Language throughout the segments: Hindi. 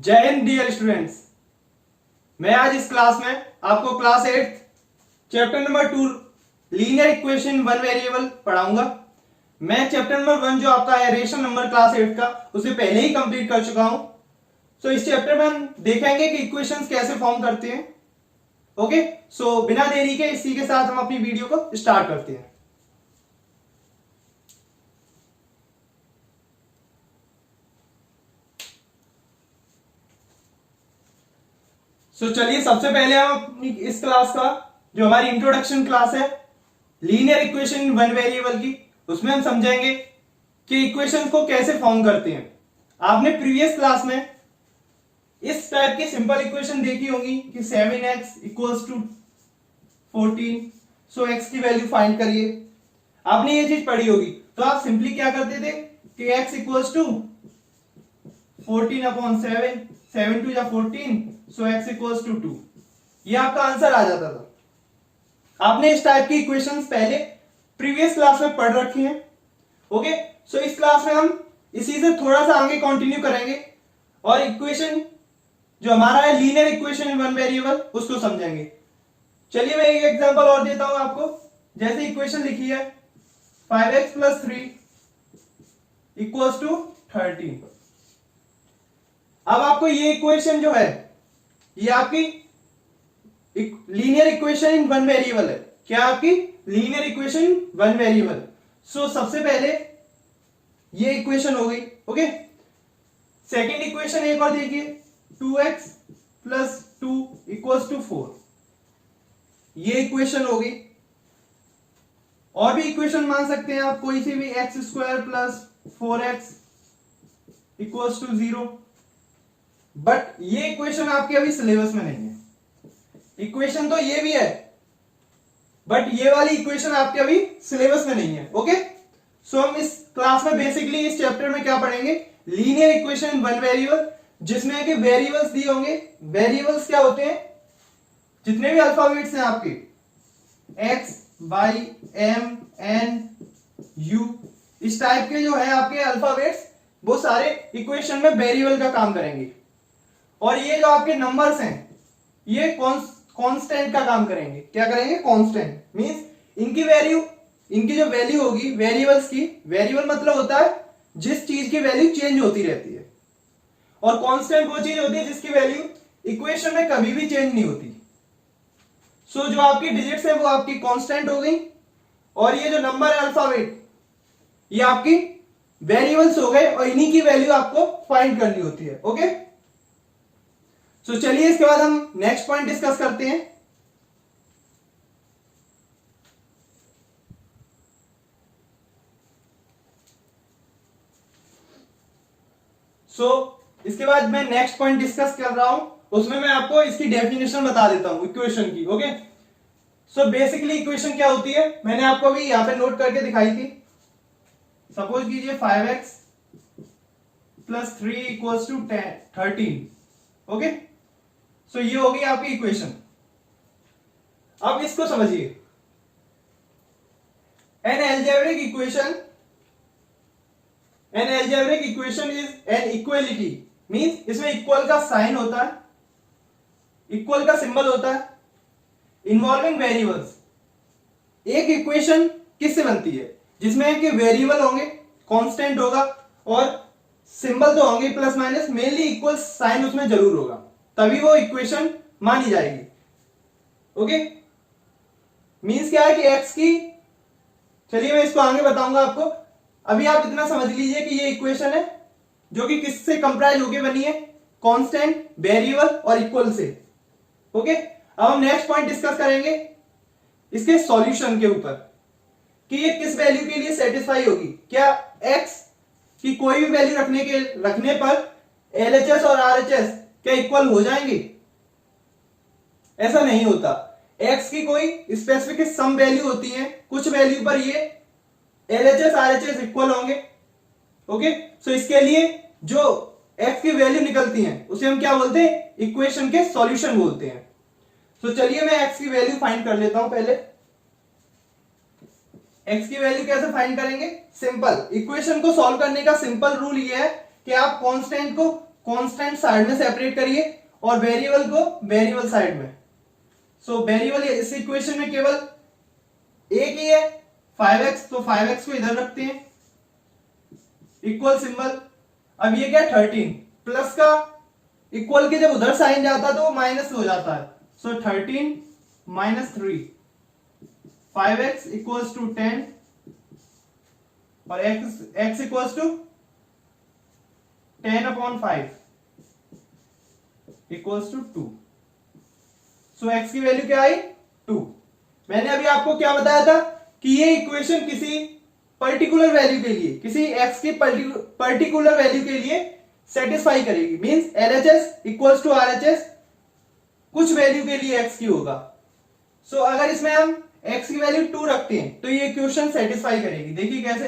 जय हिंद डियर स्टूडेंट्स। मैं आज इस क्लास में आपको class 8 chapter number 2 linear equation one variable पढ़ाऊंगा। मैं चैप्टर नंबर 1 जो आपका है रेशनल नंबर क्लास 8 का उसे पहले ही कंप्लीट कर चुका हूं। सो इस चैप्टर में हम देखेंगे कि इक्वेशंस कैसे फॉर्म करते हैं। ओके, सो बिना देरी के इसी के साथ हम अपनी वीडियो को स्टार्ट करते हैं। चलिए सबसे पहले हम अपनी इस क्लास का जो हमारी इंट्रोडक्शन क्लास है linear equation in one variable की, उसमें हम समझेंगे कि इक्वेशन को कैसे फॉर्म करते हैं। आपने प्रीवियस क्लास में इस टाइप की सिंपल इक्वेशन देखी होगी कि 7x equals to 14, so x की वैल्यू फाइंड करिए। आपने ये चीज पढ़ी होगी। तो आप सिंपली क्या करते थे कि x इक्वल्स टू 14/7, 7 2 जा 14, सो x इक्वल्स टू 2, ये आपका आंसर आ जाता था। आपने इस टाइप की इक्वेशंस पहले प्रीवियस क्लास में पढ़ रखी हैं। ओके, सो इस क्लास में हम इसी से थोड़ा सा आगे कंटिन्यू करेंगे और इक्वेशन जो हमारा है linear equation in one variable उसको समझेंगे। चलिए मैं एक एग्जांपल और देता हूं आपको। जैसे इक्वेशन लिखी है 5x + 3 इक्वल्स टू 13। अब आपको ये इक्वेशन जो है ये आपकी linear equation in one variable है। क्या आपकी linear equation in one variable. So सबसे पहले ये इक्वेशन हो गई। ओके, सेकंड इक्वेशन एक और देखिए 2x + 2 इक्वल्स टू 4, ये इक्वेशन हो गई। और भी इक्वेशन मान सकते हैं आप कोई सी भी, x² + 4x equals to 0, but ये इक्वेशन आपके अभी सिलेबस में नहीं है। इक्वेशन तो ये भी है बट ये वाली इक्वेशन आपके अभी सिलेबस में नहीं है। ओके, सो हम इस क्लास में बेसिकली इस चैप्टर में क्या पढ़ेंगे, linear equation in one variable, जिसमें कि वेरिएबल्स दिए होंगे। वेरिएबल्स क्या होते हैं, जितने भी अल्फाबेट्स हैं आपके x, y, m, n, u, इस टाइप के जो है आपके अल्फाबेट्स, वो सारे इक्वेशन में वेरिएबल का काम करेंगे। और ये जो आपके नंबर्स हैं ये कांस्टेंट का काम करेंगे। क्या करेंगे, कांस्टेंट मींस इनकी जो वैल्यू होगी वेरिएबल्स की, वेरिएबल मतलब होता है जिस चीज की वैल्यू चेंज होती रहती है, और कांस्टेंट वो चीज होती है जिसकी वैल्यू इक्वेशन में कभी भी चेंज नहीं होती। सो जो आपकी डिजिट्स है वो आपकी कांस्टेंट हो गई, और ये जो नंबर है अल्फाबेट ये आपकी वेरिएबल्स हो गए, और इन्हीं की वैल्यू आपको फाइंड करनी होती है। ओके, सो चलिए इसके बाद हम नेक्स्ट पॉइंट डिस्कस करते हैं। इसके बाद मैं नेक्स्ट पॉइंट डिस्कस कर रहा हूं, उसमें मैं आपको इसकी डेफिनेशन बता देता हूं इक्वेशन की। ओके, सो बेसिकली इक्वेशन क्या होती है मैंने आपको अभी यहां पे नोट करके दिखाई थी। सपोज कीजिए 5x + 3 इक्वल्स टू 13। ओके, सो ये होगी आपकी इक्वेशन। अब इसको समझिए, an algebraic equation is an equality, means इसमें इक्वल का साइन होता है, इक्वल का सिंबल होता है, इन्वॉल्विंग वेरिएबल्स। एक इक्वेशन किससे बनती है, जिसमें कि वेरिएबल होंगे, कांस्टेंट होगा, और सिंबल तो होंगे plus minus, mainly equal sign उसमें जरूर होगा, तभी वो इक्वेशन मानी जाएगी। ओके, मींस क्या है कि x की, चलिए मैं इसको आगे बताऊंगा आपको। अभी आप इतना समझ लीजिए कि ये इक्वेशन है जो कि किससे कंप्राइज होके बनी है, कांस्टेंट, वेरिएबल और इक्वल से। ओके, अब हम नेक्स्ट पॉइंट डिस्कस करेंगे इसके सॉल्यूशन के ऊपर कि ये किस वैल्यू के लिए सेटिस्फाई होगी। क्या x की कोई भी वैल्यू रखने पर LHS और RHS क्या इक्वल हो जाएंगे, ऐसा नहीं होता। x की कोई स्पेसिफिक सम वैल्यू होती है, कुछ वैल्यू पर ये LHS RHS इक्वल होंगे। ओके, सो इसके लिए जो x की वैल्यू निकलती है उसे हम क्या बोलते हैं, इक्वेशन के सॉल्यूशन बोलते हैं। सो चलिए मैं x की वैल्यू फाइंड कर लेता हूं। पहले x की वैल्यू कैसे फाइंड करेंगे, सिंपल। इक्वेशन को सॉल्व करने का सिंपल रूल ये है कि आप कांस्टेंट को कांस्टेंट साइड में सेपरेट करिए और वेरिएबल को वेरिएबल साइड में। सो वेरिएबल इस इक्वेशन में केवल एक ही है 5x, तो 5x को इधर रखते हैं, इक्वल सिंबल। अब ये क्या 13 प्लस का इक्वल के जब उधर साइन जाता है तो वो माइनस हो जाता है। सो 13 माइनस 3 5x इक्वल्स टू 10 और x equals to 10/5 equals to 2। So x की वैल्यू क्या आई 2। मैंने अभी आपको क्या बताया था कि ये इक्वेशन किसी पर्टिकुलर वैल्यू के लिए, किसी x की पर्टिकुलर वैल्यू के लिए सेटिस्फाई करेगी। Means LHS equals to RHS कुछ वैल्यू के लिए x की होगा। सो अगर इसमें हम x की वैल्यू 2 रखते हैं तो ये इक्वेशन सेटिस्फाई करेगी। देखिए कैसे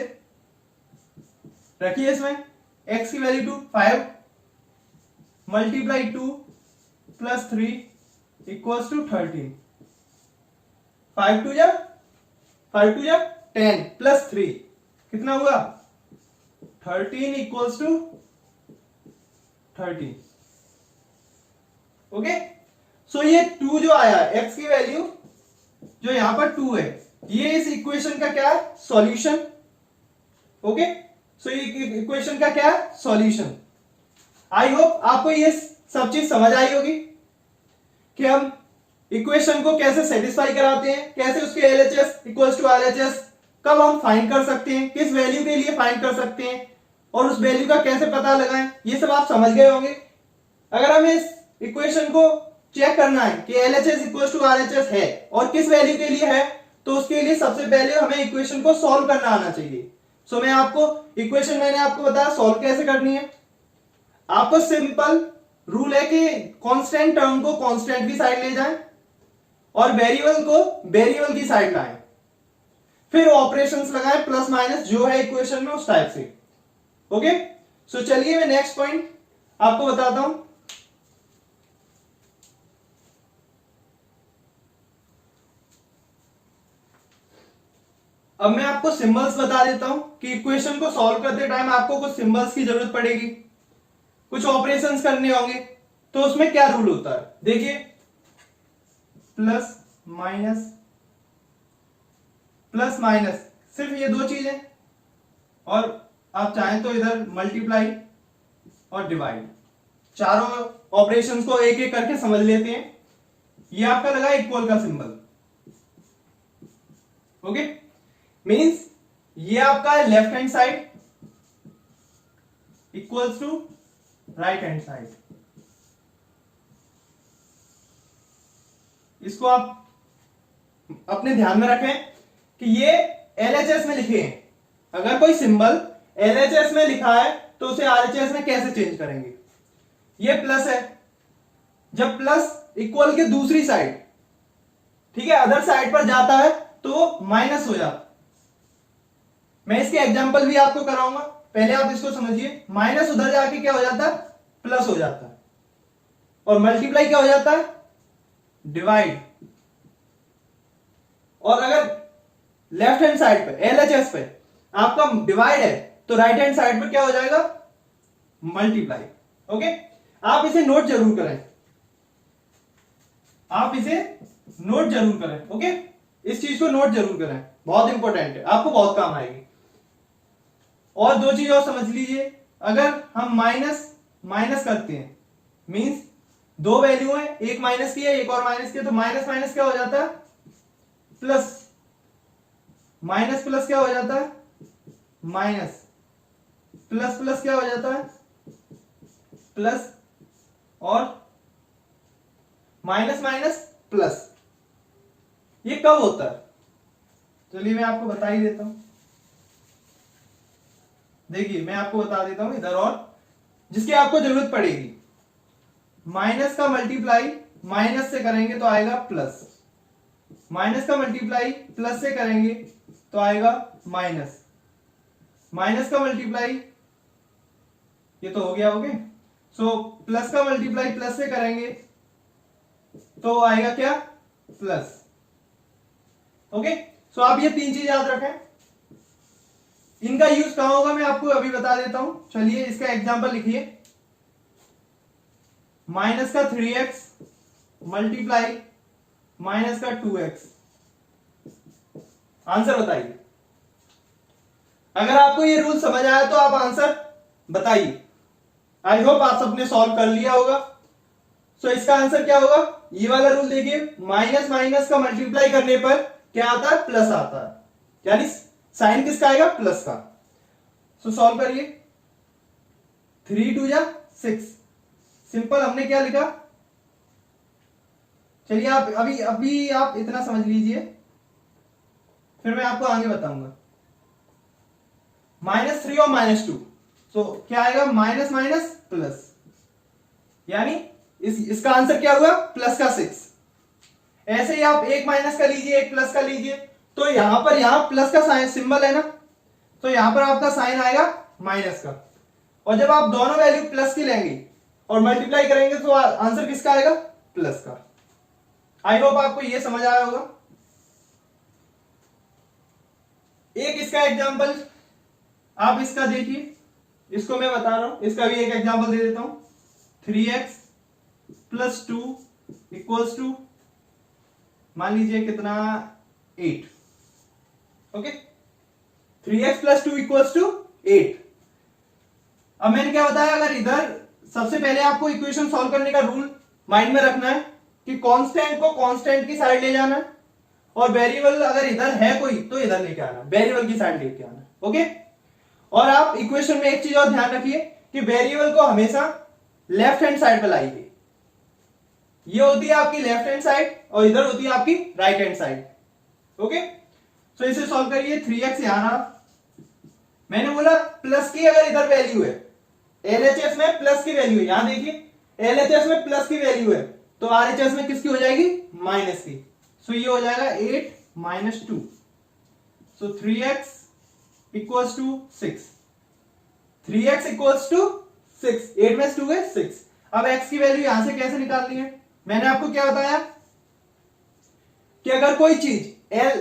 रखिए, इसमें x की value 2 5 multiply 2 plus 3 equals to 13 5 2 जा 10 प्लस 3 कितना हुआ 13 इक्वल्स टू 13। ओके, सो ये 2 जो आया x की वैल्यू जो यहां पर 2 है, ये इस इक्वेशन का क्या है सॉल्यूशन। ओके, सो ये इक्वेशन का क्या है सॉल्यूशन। आई होप आपको ये सब चीज समझ आई होगी कि हम इक्वेशन को कैसे सेटिस्फाई कराते हैं, कैसे उसके LHS इक्वल्स टू RHS कब हम फाइंड कर सकते हैं, किस वैल्यू के लिए फाइंड कर सकते हैं और उस वैल्यू का कैसे पता लगाएं, ये सब आप समझ गए होंगे। अगर हमें इस इक्वेशन को चेक करना है कि LHS इक्वल्स टू RHS है और किस वैल्यू के लिए है, तो उसके लिए सबसे पहले हमें इक्वेशन को सॉल्व करना आना चाहिए। सो मैं आपको इक्वेशन मैंने आपको बताया सॉल्व कैसे करनी है। आपको सिंपल रूल है कि कांस्टेंट टर्म को कांस्टेंट की साइड ले जाएं और वेरिएबल को वेरिएबल की साइड लाएं, फिर ऑपरेशंस लगाएं प्लस माइनस जो है इक्वेशन में उस टाइप से। ओके, सो चलिए मैं नेक्स्ट पॉइंट आपको बताता हूं। अब मैं आपको सिंबल्स बता देता हूं कि इक्वेशन को सॉल्व करते टाइम आपको कुछ सिंबल्स की जरूरत पड़ेगी, कुछ ऑपरेशंस करने होंगे, तो उसमें क्या रूल होता है। देखिए प्लस माइनस सिर्फ ये दो चीजें, और आप चाहें तो इधर मल्टीप्लाई और डिवाइड, चारों ऑपरेशंस को एक एक करके समझ लेते हैं। ये आपका लगा इक्वल का सिंबल। ओके, मींस ये आपका है left hand side equals to right hand side. इसको आप अपने ध्यान में रखें कि ये LHS में लिखे हैं। अगर कोई सिंबल LHS में लिखा है तो उसे RHS में कैसे चेंज करेंगे। ये प्लस है, जब प्लस इक्वल के दूसरी साइड, ठीक है, अदर साइड पर जाता है तो माइनस हो जाता। मैं इसके एग्जांपल भी आपको कराऊंगा, पहले आप इसको समझिए। माइनस उधर जाके क्या हो जाता है प्लस हो जाता है, और मल्टीप्लाई क्या हो जाता है डिवाइड। और अगर लेफ्ट हैंड साइड पे LHS पे आपका डिवाइड है तो राइट हैंड साइड पे क्या हो जाएगा मल्टीप्लाई। ओके, आप इसे नोट जरूर करें, आप इसे नोट जरूर करें। ओके, इस चीज को नोट जरूर करें, बहुत इंपॉर्टेंट है, आपको बहुत काम आएगी। और दो चीज और समझ लीजिए, अगर हम माइनस करते हैं, मींस दो वैल्यू है, एक माइनस की है एक और माइनस की है, तो माइनस माइनस क्या हो जाता है प्लस, माइनस प्लस क्या हो जाता है माइनस, प्लस प्लस क्या हो जाता है प्लस, और माइनस माइनस प्लस। ये कब होता है चलिए मैं आपको बता ही देता हूं। देखिए मैं आपको बता देता हूं इधर, और जिसकी आपको जरूरत पड़ेगी। माइनस का मल्टीप्लाई माइनस से करेंगे तो आएगा प्लस, माइनस का मल्टीप्लाई प्लस से करेंगे तो आएगा माइनस, माइनस का मल्टीप्लाई ये तो हो गया। ओके, सो प्लस का मल्टीप्लाई प्लस से करेंगे तो आएगा क्या प्लस। ओके, सो आप ये तीन चीज याद रखें। इनका यूज कहां होगा मैं आपको अभी बता देता हूं। चलिए इसका एग्जांपल लिखिए। माइनस का 3x मल्टीप्लाई माइनस का 2x। आंसर बताइए। अगर आपको ये रूल समझ आया तो आप आंसर बताइए। आई होप आप सबने सॉल्व कर लिया होगा। सो इसका आंसर क्या होगा, ये वाला रूल देखिए, माइनस माइनस का मल्टीप्लाई करने पर क्या आता है, प्लस आता है, यानी साइन किसका आएगा, प्लस का। सो सॉल्व करिए। 3 2 जा 6। सिंपल, हमने क्या लिखा, चलिए आप अभी आप इतना समझ लीजिए, फिर मैं आपको आगे बताऊंगा। -3 और -2, तो क्या आएगा, माइनस माइनस प्लस, यानी इसका आंसर क्या हुआ, प्लस का 6। ऐसे ही आप एक माइनस का लीजिए, एक प्लस का लीजिए, तो यहां प्लस का साइन सिंबल है ना, तो यहां पर आपका साइन आएगा माइनस का। और जब आप दोनों वैल्यू प्लस की लेंगे और मल्टीप्लाई करेंगे तो आंसर किसका आएगा, प्लस का। आई होप आपको ये समझ आया होगा। एक इसका एग्जांपल आप इसका देखिए, इसको मैं बता रहा हूं, इसका भी एक एग्जांपल दे देता हूं। 3x + 2 = मान लीजिए कितना, 8। Okay, 3x + 2 = 8। अब मैंने क्या बताया, अगर इधर सबसे पहले आपको इक्वेशन सॉल्व करने का रूल माइंड में रखना है कि कांस्टेंट को कांस्टेंट की साइड ले जाना है, और वेरिएबल अगर इधर है कोई तो इधर लेके आना, वेरिएबल की साइड लेके आना। ओके, और आप इक्वेशन में एक चीज और ध्यान रखिए कि वेरिएबल को हमेशा लेफ्ट हैंड साइड पर लाइए। ये होती है आपकी लेफ्ट हैंड साइड और इधर होती है आपकी राइट हैंड साइड। ओके, तो इसे सॉल्व करिए। 3x यहां रहा, मैंने बोला प्लस की अगर इधर वैल्यू है, LHS में प्लस की वैल्यू है, यहां देखिए LHS में प्लस की वैल्यू है, तो RHS में किसकी हो जाएगी, माइनस की। सो ये हो जाएगा 8 - 2। सो 3x = 6। 3x = 6। 8 में 2 है 6। अब x की वैल्यू यहां से कैसे निकालनी है, मैंने आपको क्या बताया कि अगर कोई चीज L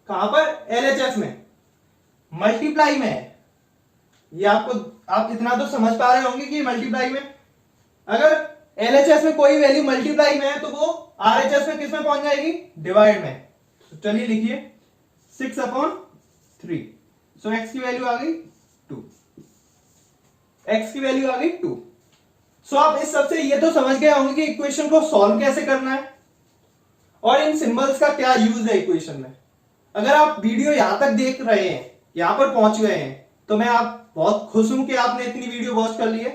कहां पर, LHS में मल्टीप्लाई में है, ये आप इतना तो समझ पा रहे होंगे कि मल्टीप्लाई में, अगर LHS में कोई वैल्यू मल्टीप्लाई में है तो वो RHS में किस में पहुंच जाएगी, डिवाइड में। तो चलिए लिखिए 6/3। सो x की वैल्यू आ गई 2। x की वैल्यू आ गई 2। सो आप इस सबसे ये तो समझ गए होंगे कि इक्वेशन को सॉल्व कैसे करना है और इन सिंबल्स का क्या यूज है इक्वेशन में। अगर आप वीडियो यहां तक देख रहे हैं, यहां पर पहुंच गए हैं, तो मैं आप बहुत खुश हूं कि आपने इतनी वीडियो वॉच कर ली है।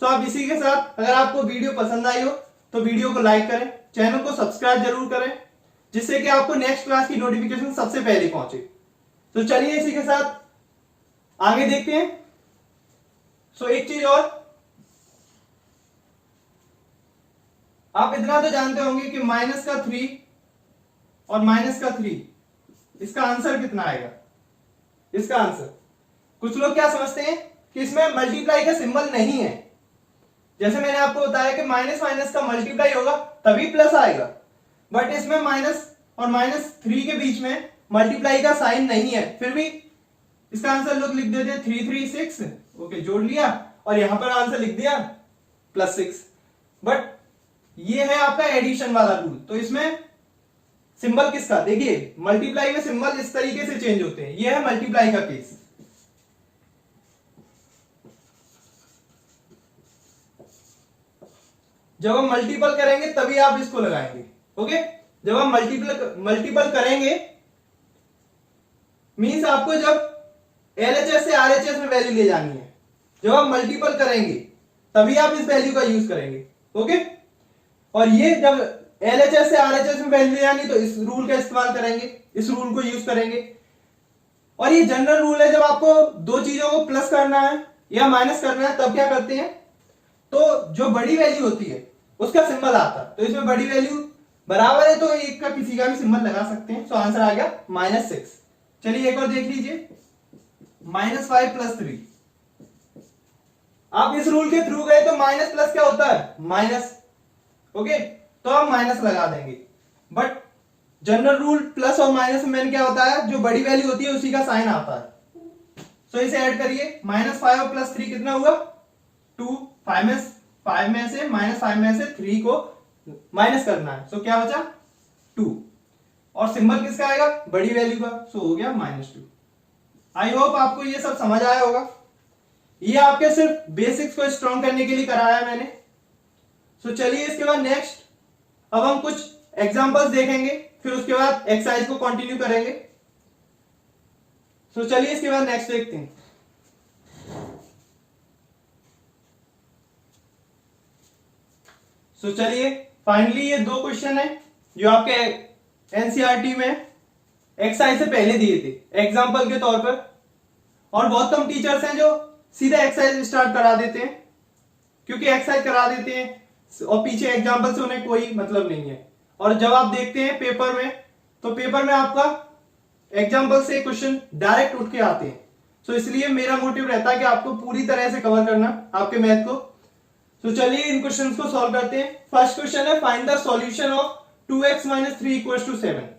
सो आप इसी के साथ, अगर आपको वीडियो पसंद आई हो तो वीडियो को लाइक करें, चैनल को सब्सक्राइब जरूर करें, जिससे कि आपको नेक्स्ट क्लास की नोटिफिकेशन सबसे पहले पहुंचे। तो चलिए इसी के साथ आगे देखते हैं। सो एक चीज और, आप इतना तो जानते होंगे कि -3 और -3, इसका आंसर कितना आएगा। इसका आंसर, कुछ लोग क्या समझते हैं कि इसमें मल्टीप्लाई का सिंबल नहीं है। जैसे मैंने आपको बताया कि माइनस माइनस का मल्टीप्लाई होगा तभी प्लस आएगा, बट इसमें माइनस और -3 के बीच में मल्टीप्लाई का साइन नहीं है, फिर भी इसका आंसर लोग लिख देते हैं 336। ओके, जोड़ लिया और यहां पर आंसर लिख दिया +6। बट ये है आपका एडिशन वाला रूल, तो इसमें सिंबल किसका, देखिए मल्टीप्लाई में सिंबल इस तरीके से चेंज होते हैं। ये है मल्टीप्लाई का केस। जब हम मल्टीपल करेंगे तभी आप इसको लगाएंगे। ओके, जब हम मल्टीपल करेंगे मींस आपको जब LHS से RHS में वैल्यू ले जानी है, जब हम मल्टीपल करेंगे तभी आप इस वैल्यू का यूज करेंगे। ओके, और ये जब LHS से RHS में वैल्यू ले जानी तो इस रूल का इस्तेमाल करेंगे, इस रूल को यूज करेंगे। और ये जनरल रूल है, जब आपको दो चीजों को प्लस करना है या माइनस करना है तब क्या करते हैं, तो जो बड़ी वैल्यू होती है उसका सिंबल आता है। तो इसमें बड़ी वैल्यू बराबर है तो एक का किसी का भी सिंबल लगा सकते हैं। तो आंसर आ गया -6। चलिए एक और देख लीजिए, -5 + 3। आप इस रूल के थ्रू गए तो माइनस प्लस क्या होता है, माइनस। ओके, तो हम माइनस लगा देंगे, बट जनरल रूल प्लस और माइनस में मैंने क्या बताया, जो बड़ी वैल्यू होती है उसी का साइन आता है। सो इसे ऐड करिए, -5 + 3 कितना हुआ, 2। 5 में 5 में से -5 में से 3 को माइनस करना है। सो क्या बचा 2 और सिंबल किसका आएगा बड़ी वैल्यू का। सो हो गया -2। आई होप आपको ये सब समझ आया होगा। ये आपके सिर्फ बेसिक्स को स्ट्रॉन्ग करने के लिए कराया मैंने। सो चलिए इसके बाद नेक्स्ट अब हम कुछ एग्जांपल्स देखेंगे, फिर उसके बाद एक्सरसाइज को कंटिन्यू करेंगे। सो चलिए इसके बाद नेक्स्ट देखते हैं। सो चलिए फाइनली ये 2 क्वेश्चन है जो आपके एनसीईआरटी में एक्सरसाइज से पहले दिए थे एग्जांपल के तौर पर, और बहुत कम टीचर्स हैं जो सीधा एक्सरसाइज स्टार्ट करा देते हैं, क्योंकि एक्सरसाइज करा देते हैं और पीछे एग्जांपल से उन्हें कोई मतलब नहीं है। और जब आप देखते हैं पेपर में, तो पेपर में आपका एग्जांपल से क्वेश्चन डायरेक्ट उठ के आते हैं। सो इसलिए मेरा मोटिव रहता है कि आपको पूरी तरह से कवर करना आपके मैथ को। तो चलिए इन क्वेश्चंस को सॉल्व करते हैं। फर्स्ट क्वेश्चन है find the solution of 2x - 3 = 7।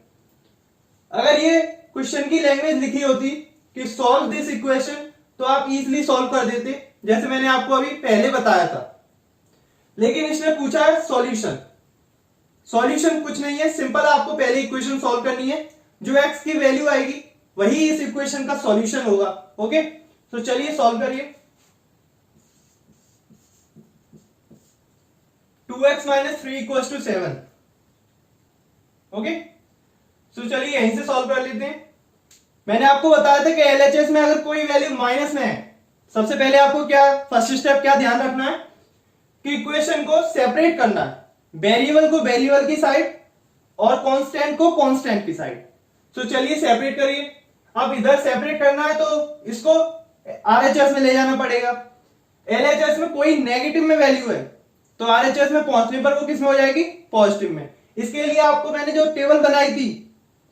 अगर ये क्वेश्चन की लैंग्वेज लिखी होती कि सॉल्व दिस इक्वेशन तो आप इजीली सॉल्व कर देते, जैसे मैंने आपको अभी पहले बताया था। लेकिन इसने पूछा है सॉल्यूशन। सॉल्यूशन कुछ नहीं है, सिंपल आपको पहले इक्वेशन सॉल्व करनी है, जो x की वैल्यू आएगी वही इस इक्वेशन का सॉल्यूशन होगा। ओके, तो चलिए सॉल्व करिए। 2x - 3 = 7। ओके, तो चलिए यहीं से सॉल्व कर लेते हैं। मैंने आपको बताया था कि एलएचएस में अगर कोई वैल्यू माइनस में है, सबसे पहले आपको क्या फर्स्ट स्टेप क्या ध्यान रखना है कि इक्वेशन को सेपरेट करना है, वेरिएबल को वेरिएबल की साइड और कांस्टेंट को कांस्टेंट की साइड। तो चलिए सेपरेट करिए। अब इधर सेपरेट करना है तो इसको आरएचएस में ले जाना पड़ेगा। एलएचएस में कोई नेगेटिव में वैल्यू है तो आरएचएस में पहुंचने पर वो किस में हो जाएगी पॉजिटिव में। इसके लिए आपको मैंने जो टेबल बनाई थी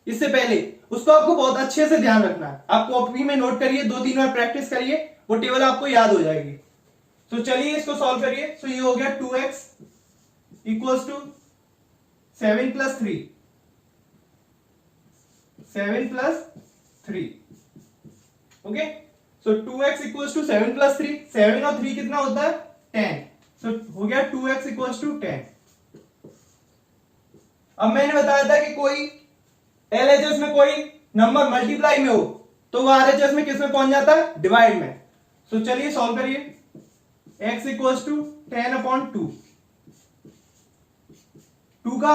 इससे पहले, उसको आपको बहुत अच्छे से ध्यान रखना है। आप कॉपी में नोट करिए, 2-3 बार प्रैक्टिस करिए, वो टेबल आपको याद हो जाएगी। तो चलिए इसको सॉल्व करिए। तो ये हो गया 2x = 7 + 3, 7 + 3। ओके, सो 2x = 7 + 3, 7 और 3 कितना होता है 10। सो हो गया 2x = 10। अब मैंने बताया था कि कोई एलएचएस में कोई नंबर मल्टीप्लाई में हो तो वो आरएचएस में किस में पहुंच जाता है डिवाइड में। सो चलिए सॉल्व करिए। x = 10/2, 2 का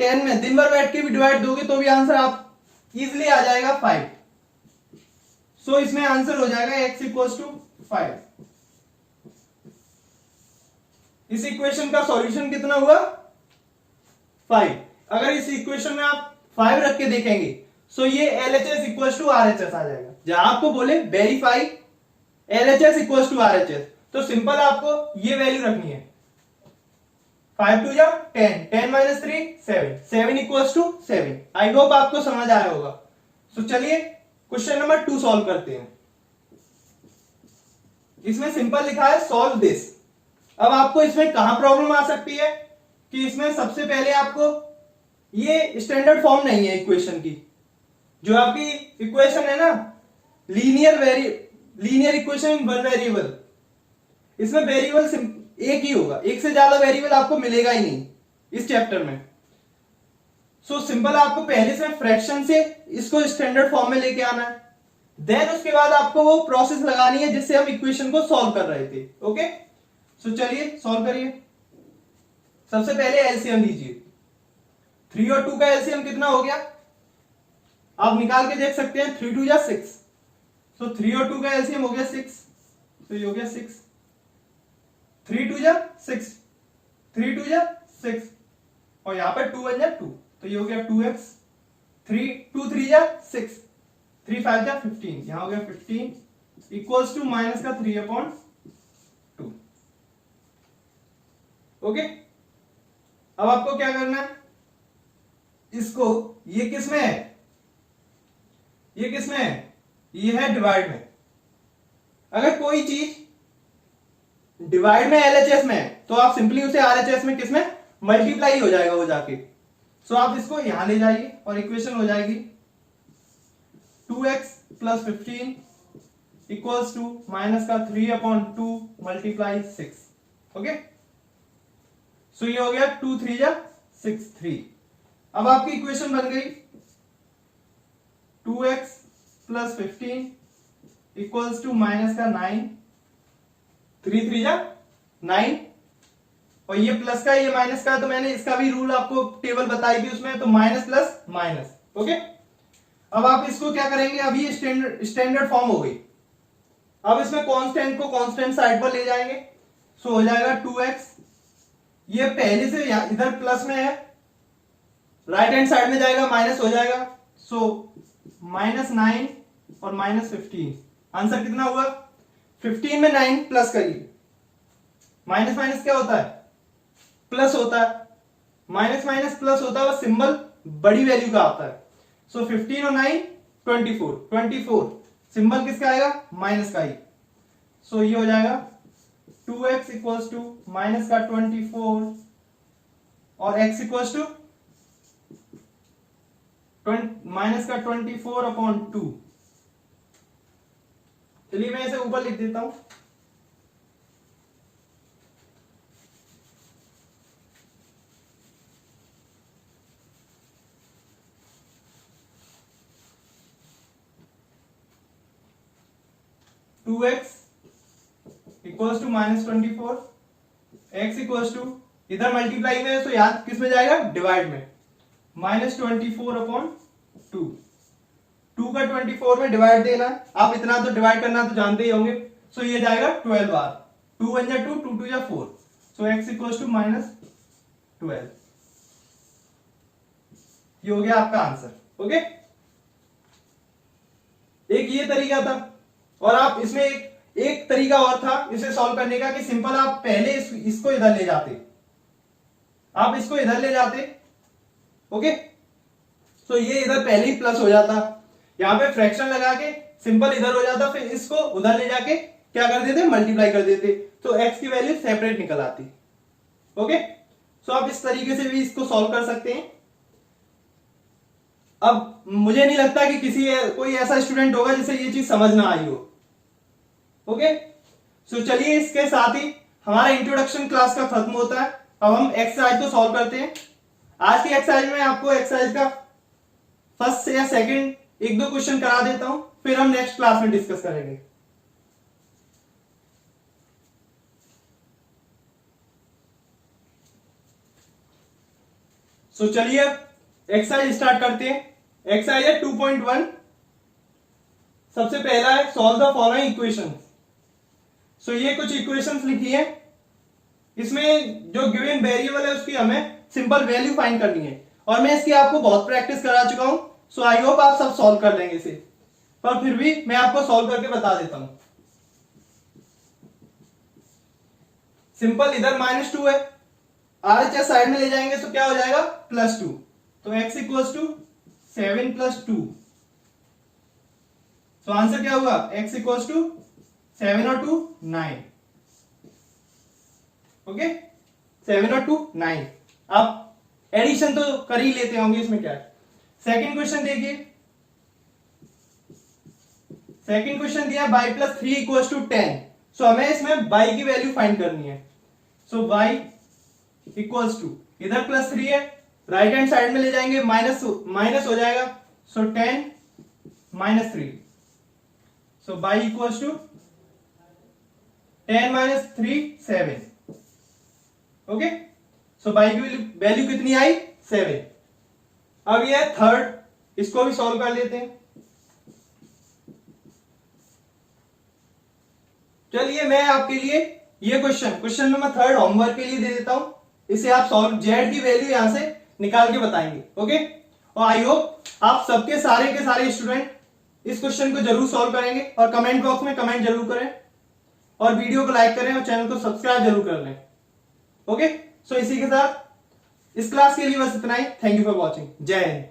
10 में दिन भर बैठ के भी डिवाइड दोगे तो भी आंसर आप इजिली आ जाएगा 5। सो इसमें आंसर हो जाएगा x = 5। इस इक्वेशन का सॉल्यूशन कितना हुआ 5। अगर इस इक्वेशन में आप 5 रख के देखेंगे सो ये LHS = RHS आ जाएगा। जहां आपको बोले वेरीफाई LHS = RHS तो सिंपल आपको ये वैल्यू रखनी है। 5 2 10, 10 - 3 7, 7 = 7। आई होप आपको समझ आया होगा। तो चलिए क्वेश्चन नंबर 2 सॉल्व करते हैं। इसमें सिंपल लिखा है सॉल्व दिस। अब आपको इसमें कहां प्रॉब्लम आ सकती है कि इसमें सबसे पहले आपको ये स्टैंडर्ड फॉर्म नहीं है इक्वेशन की। जो आपकी इक्वेशन है ना linear equation in one variable, इसमें वेरिएबल एक ही होगा, एक से ज्यादा वेरिएबल आपको मिलेगा ही नहीं इस चैप्टर में। सो सिंपल आपको पहले से फ्रैक्शन से इसको स्टैंडर्ड फॉर्म में लेके आना है, देन उसके बाद आपको वो प्रोसेस लगानी है जिससे हम इक्वेशन को सॉल्व कर रहे थे। ओके, सो चलिए सॉल्व करिए। सबसे पहले एलसीएम लीजिए। 3 और 2 का एलसीएम कितना हो गया आप निकाल के देख सकते हैं। 3 2 6। सो 3 और 2 का एलसीएम हो गया 6। तो ये हो गया 6। 3 2 6, 3 2 6 और यहां पर 2 1 2 तो ये हो गया 2x। 3 2 3 6, 3 5 15, यहां हो गया 15 इक्वल्स टू माइनस का 3/2। ओके, अब आपको क्या करना है, इसको ये किस में है, ये किस में है, ये है डिवाइड में। अगर कोई चीज डिवाइड में एलएचएस में है तो आप सिंपली उसे आरएचएस में किस में मल्टीप्लाई हो जाएगा वो जाके। सो आप इसको यहां ले जाइए और इक्वेशन हो जाएगी 2x + 15 इक्वल्स टू माइनस का 3/2 मल्टीप्लाई 6। ओके, सो ये हो गया 2 3 जा 6 3। अब आपकी इक्वेशन बन गई 2x plus 15 equals to minus का 9, 3 3 जा 9, और ये प्लस का ये माइनस का, तो मैंने इसका भी रूल आपको टेबल बताई थी उसमें, तो माइनस प्लस माइनस। ओके, अब आप इसको क्या करेंगे, अभी ये स्टैंडर्ड फॉर्म हो गई। अब इसमें कांस्टेंट को कांस्टेंट साइड पर ले जाएंगे, सो हो जाएगा 2x, ये पहले से इधर प्लस में है, राइट हैंड साइड में जाएगा माइनस हो जाएगा, सो -9 और -15। आंसर कितना हुआ, 15 में 9 प्लस करिए, माइनस माइनस क्या होता है, प्लस होता है, माइनस माइनस प्लस होता है, और सिंबल बड़ी वैल्यू का आता है। सो 15 और 9 24, 24 सिंबल किसका आएगा, माइनस का ही। सो ये हो जाएगा 2x इक्वल्स टू माइनस का 24 और x इक्वल्स टू माइनस का 24/2। चलिए मैं इसे ऊपर लिख देता हूं, two X equals to -24, x equals to, इधर मल्टीप्लाई में है तो याद किस में जाएगा, डिवाइड में, -24/2। 2 का 24 में डिवाइड देना, आप इतना तो डिवाइड करना तो जानते ही होंगे। सो ये जाएगा 12 बार, 2 1 जा 2, 2 2 जा 4, सो x इक्वल्स टू -12। ये हो गया आपका आंसर। ओके, एक ये तरीका था, और आप इसमें एक तरीका और था इसे सॉल्व करने का, कि सिंपल आप पहले इसको इधर ले जाते, आप इसको इधर ले जाते। ओके, सो ये इधर पहले ही प्लस हो जाता, यहां पे फ्रैक्शन लगा के सिंपल इधर हो जाता, फिर इसको उधर ले जाके क्या कर देते, मल्टीप्लाई कर देते, तो x की वैल्यू सेपरेट निकल आती। ओके, सो आप इस तरीके से भी इसको सॉल्व कर सकते हैं। अब मुझे नहीं लगता कि कोई ऐसा स्टूडेंट होगा जिसे ये चीज समझ ना आई हो। ओके, सो चलिए इसके साथ ही हमारा इंट्रोडक्शन क्लास का खत्म होता है। अब हम एक्सरसाइज को सॉल्व करते हैं। आज की एक्सरसाइज में आपको एक्सरसाइज का फर्स्ट या सेकंड 1-2 क्वेश्चन करा देता हूं, फिर हम नेक्स्ट क्लास में डिस्कस करेंगे। सो चलिए अब एक्सरसाइज स्टार्ट करते हैं। एक्सरसाइज है 2.1। सबसे पहला है सॉल्व द फॉलोइंग इक्वेशन। सो ये कुछ इक्वेशंस लिखी है, इसमें जो गिवन वेरिएबल है उसकी हमें सिंपल वैल्यू फाइंड करनी है, और मैं इसकी आपको बहुत प्रैक्टिस करा चुका हूं। सो आई होप आप सब सॉल्व कर लेंगे इसे, पर फिर भी मैं आपको सॉल्व करके बता देता हूं। सिंपल इधर -2 है, RHS साइड में ले जाएंगे तो क्या हो जाएगा, +2, तो x इक्वल्स टू 7 + 2। तो आंसर क्या होगा, x इक्वल्स टू 7 और 2 9। ओके, 7 और 2 9। आप एडिशन तो कर ही लेते होंगे, इसमें क्या है। सेकंड क्वेश्चन देखिए, सेकंड क्वेश्चन दिया y + 3 = 10। सो हमें इसमें y की वैल्यू फाइंड करनी है। सो y इक्वल्स टू, इधर +3 है, राइट हैंड साइड में ले जाएंगे, माइनस हो जाएगा, so 10 - 3। So y equals to 10 - 3 7। Okay, so y की वैल्यू कितनी आई, 7। अब ये थर्ड, इसको भी सॉल्व कर लेते हैं। चलिए मैं आपके लिए ये क्वेश्चन नंबर 3 होमवर्क के लिए दे देता हूं। इसे आप सॉल्व, z की वैल्यू यहां से निकाल के बताएंगे। ओके, और आई होप आप सबके सारे के सारे स्टूडेंट इस क्वेश्चन को जरूर सॉल्व करेंगे, और कमेंट बॉक्स में कमेंट जरूर करें, और वीडियो को लाइक करें, और चैनल को सब्सक्राइब जरूर कर लें। ओके, सो इसी के साथ इस क्लास के लिए बस इतना ही। Thank you for watching. जय हिंद।